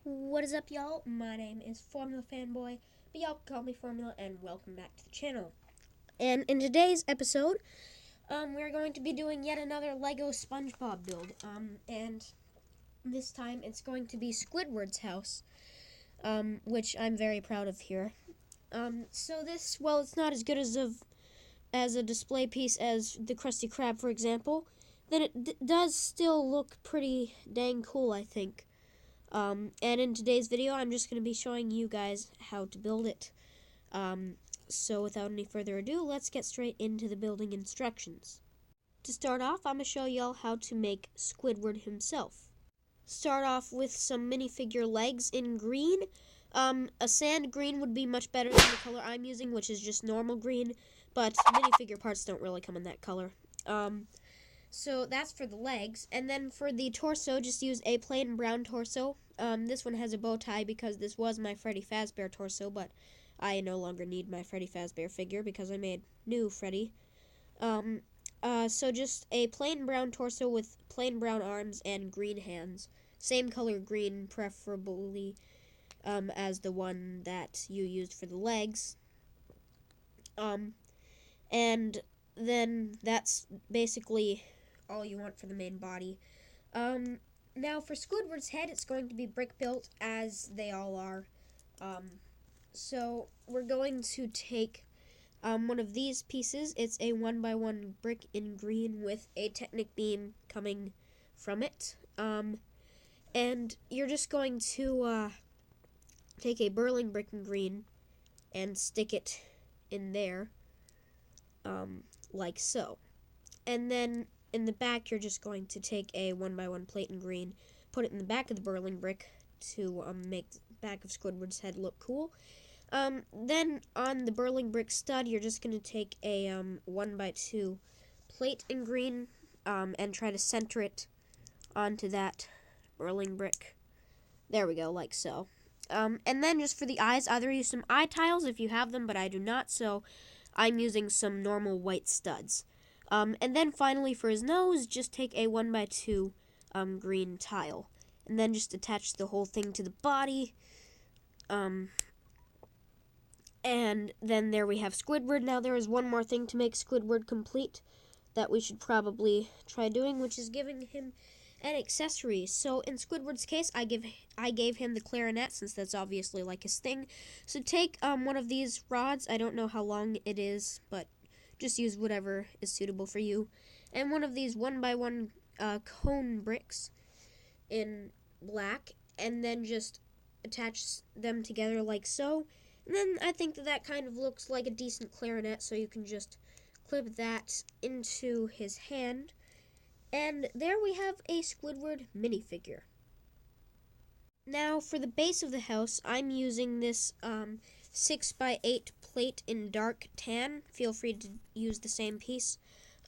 What is up, y'all? My name is Formula Fanboy, but y'all can call me Formula, and welcome back to the channel. And in today's episode, we're going to be doing yet another Lego SpongeBob build. And this time it's going to be Squidward's house, which I'm very proud of here. So this, well, it's not as good as a display piece as the Krusty Krab, for example. Then it does still look pretty dang cool, I think. And in today's video, I'm just going to be showing you guys how to build it. So without any further ado, let's get straight into the building instructions. To start off, I'm going to show y'all how to make Squidward himself. Start off with some minifigure legs in green. A sand green would be much better than the color I'm using, which is just normal green, but minifigure parts don't really come in that color. So that's for the legs, and then for the torso, just use a plain brown torso. This one has a bow tie because this was my Freddy Fazbear torso, but I no longer need my Freddy Fazbear figure because I made new Freddy. So just a plain brown torso with plain brown arms and green hands. Same color green, preferably, as the one that you used for the legs. And then that's basically all you want for the main body. Now for Squidward's head, it's going to be brick built, as they all are. So we're going to take one of these pieces. It's a 1x1 brick in green with a Technic beam coming from it. And you're just going to take a Burling brick in green and stick it in there, like so. And then in the back, you're just going to take a 1x1 plate in green, put it in the back of the Burling brick to make the back of Squidward's head look cool. Then on the Burling brick stud, you're just going to take a 1x2 plate in green and try to center it onto that Burling brick. There we go, like so. And then just for the eyes, either use some eye tiles if you have them, but I do not, so I'm using some normal white studs. And then finally for his nose, just take a 1x2 green tile. And then just attach the whole thing to the body. And then there we have Squidward. Now there is one more thing to make Squidward complete that we should probably try doing, which is giving him an accessory. So in Squidward's case, I gave him the clarinet, since that's obviously like his thing. So take one of these rods. I don't know how long it is, but just use whatever is suitable for you. And one of these 1x1 cone bricks in black, and then just attach them together like so. And then I think that kind of looks like a decent clarinet, so you can just clip that into his hand. And there we have a Squidward minifigure. Now for the base of the house, I'm using this 6x8 plate in dark tan. Feel free to use the same piece.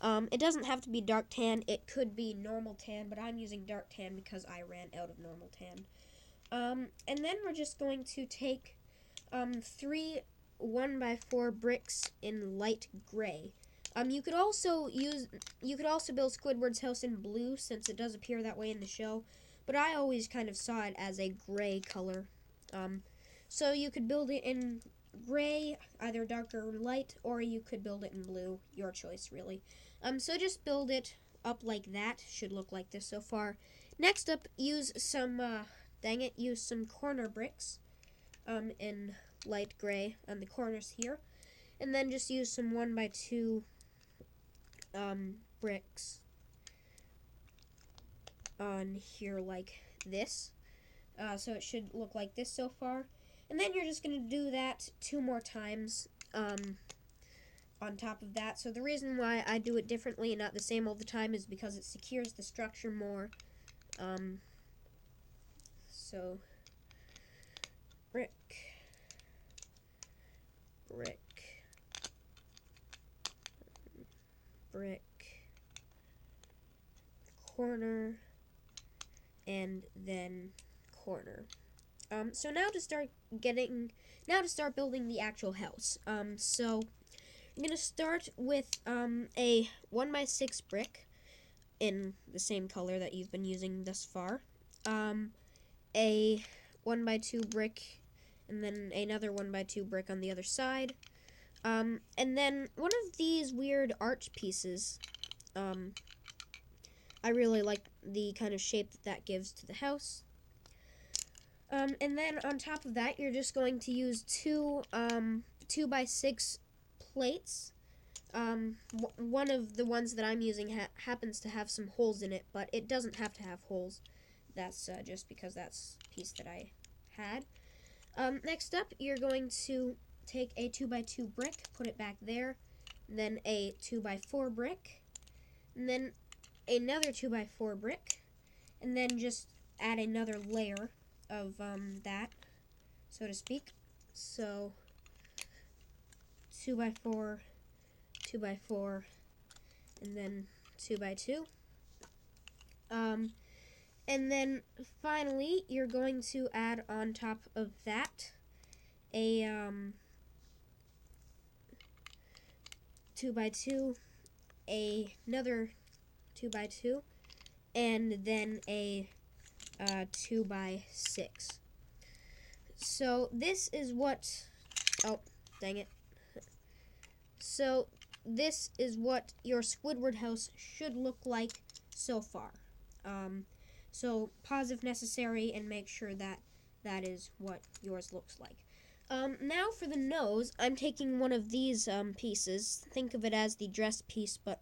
It doesn't have to be dark tan. It could be normal tan, but I'm using dark tan because I ran out of normal tan. And then we're just going to take 3 1x4 bricks in light gray. You could also build Squidward's house in blue, since it does appear that way in the show, but I always kind of saw it as a gray color. So you could build it in gray, either dark or light, or you could build it in blue, your choice really. So just build it up like that. Should look like this so far. Next up, use some corner bricks in light gray on the corners here, and then just use some 1x2 bricks on here like this. So it should look like this so far. And then you're just going to do that 2 more times on top of that. So the reason why I do it differently and not the same all the time is because it secures the structure more. So brick, brick, brick, corner, and then corner. So now to start building the actual house. So I'm gonna start with a 1x6 brick in the same color that you've been using thus far. A 1x2 brick, and then another 1x2 brick on the other side. And then one of these weird arch pieces. I really like the kind of shape that gives to the house. And then on top of that, you're just going to use two 2x6 plates. One of the ones that I'm using happens to have some holes in it, but it doesn't have to have holes. That's just because that's a piece that I had. Next up, you're going to take a 2x2 brick, put it back there, then a 2x4 brick, and then another 2x4 brick, and then just add another layer of that, so to speak. So 2x4, 2x4, and then 2x2. And then finally, you're going to add on top of that a 2x2, another 2x2, and then a 2x6. So this is what, oh, dang it. So this is what your Squidward house should look like so far. So pause if necessary and make sure that that is what yours looks like. Now for the nose, I'm taking one of these pieces. Think of it as the dress piece, but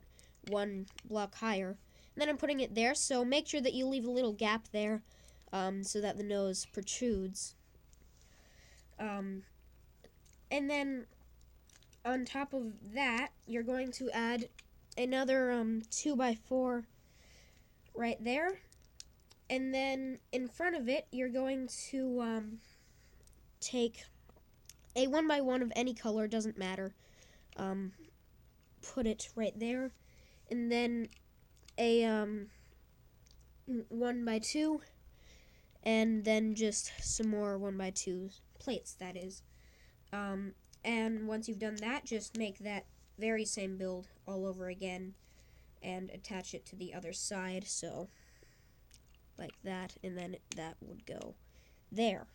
one block higher. And then I'm putting it there, so make sure that you leave a little gap there so that the nose protrudes. And then on top of that, you're going to add another 2x4 right there. And then in front of it, you're going to take a 1x1 of any color, doesn't matter. Put it right there. And then a 1x2. And then just some more 1x2 plates, that is. And once you've done that, just make that very same build all over again and attach it to the other side, so like that, and then that would go there.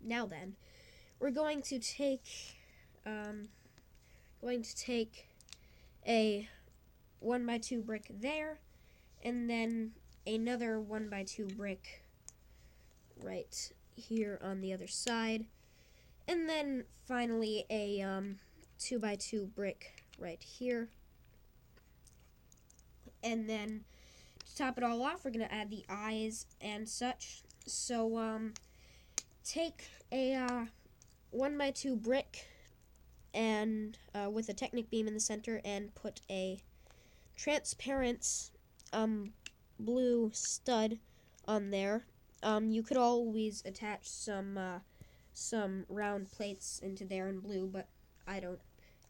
Now then, we're going to take a 1x2 brick there, and then another 1x2 brick right here on the other side, and then finally a 2x2 brick right here. And then to top it all off, we're going to add the eyes and such. So take a 1x2 brick and with a Technic beam in the center, and put a transparent blue stud on there. You could always attach some round plates into there in blue, but I don't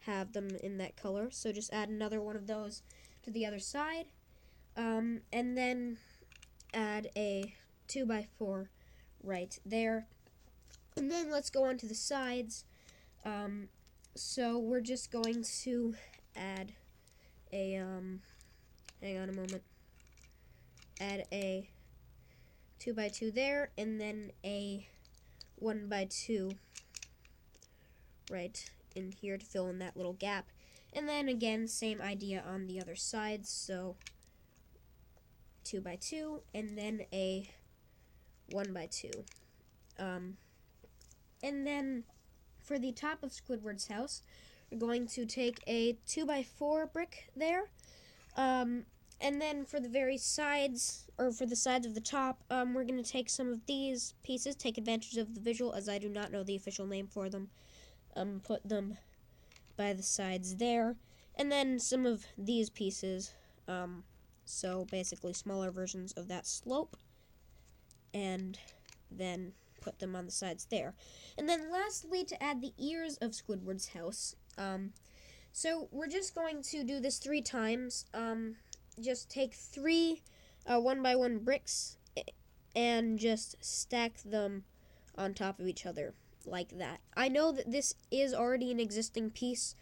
have them in that color, so just add another one of those to the other side, and then add a 2x4 right there. And then let's go on to the sides. So we're just going to add a hang on a moment, add a 2x2 there, and then a 1x2 right in here to fill in that little gap. And then again, same idea on the other side, so 2x2 and then a 1x2. And then for the top of Squidward's house, we're going to take a 2x4 brick there. And then for the very sides, or for the sides of the top, we're going to take some of these pieces, take advantage of the visual, as I do not know the official name for them. Put them by the sides there, and then some of these pieces, so basically smaller versions of that slope, and then put them on the sides there. And then lastly, to add the ears of Squidward's house, so we're just going to do this 3 times. Just take 3 1x1 bricks and just stack them on top of each other like that. I know that this is already an existing piece,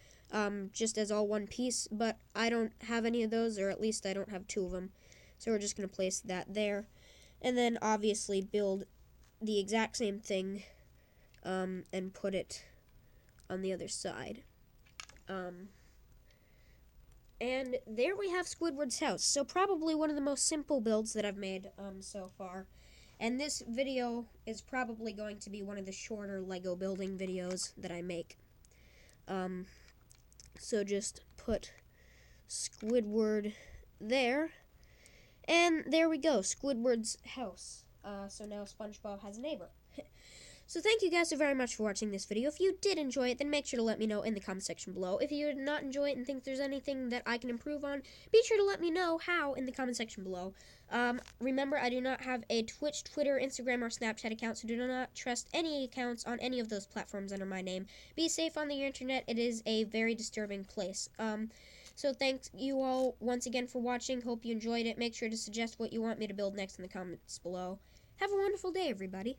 just as all one piece, but I don't have any of those, or at least I don't have 2 of them. So we're just going to place that there, and then obviously build the exact same thing and put it on the other side. And there we have Squidward's house. So probably one of the most simple builds that I've made so far. And this video is probably going to be one of the shorter Lego building videos that I make. So just put Squidward there. And there we go, Squidward's house. So now SpongeBob has a neighbor. So thank you guys so very much for watching this video. If you did enjoy it, then make sure to let me know in the comment section below. If you did not enjoy it and think there's anything that I can improve on, be sure to let me know how in the comment section below. Remember, I do not have a Twitch, Twitter, Instagram, or Snapchat account, so do not trust any accounts on any of those platforms under my name. Be safe on the internet. It is a very disturbing place. So thanks you all once again for watching. Hope you enjoyed it. Make sure to suggest what you want me to build next in the comments below. Have a wonderful day, everybody.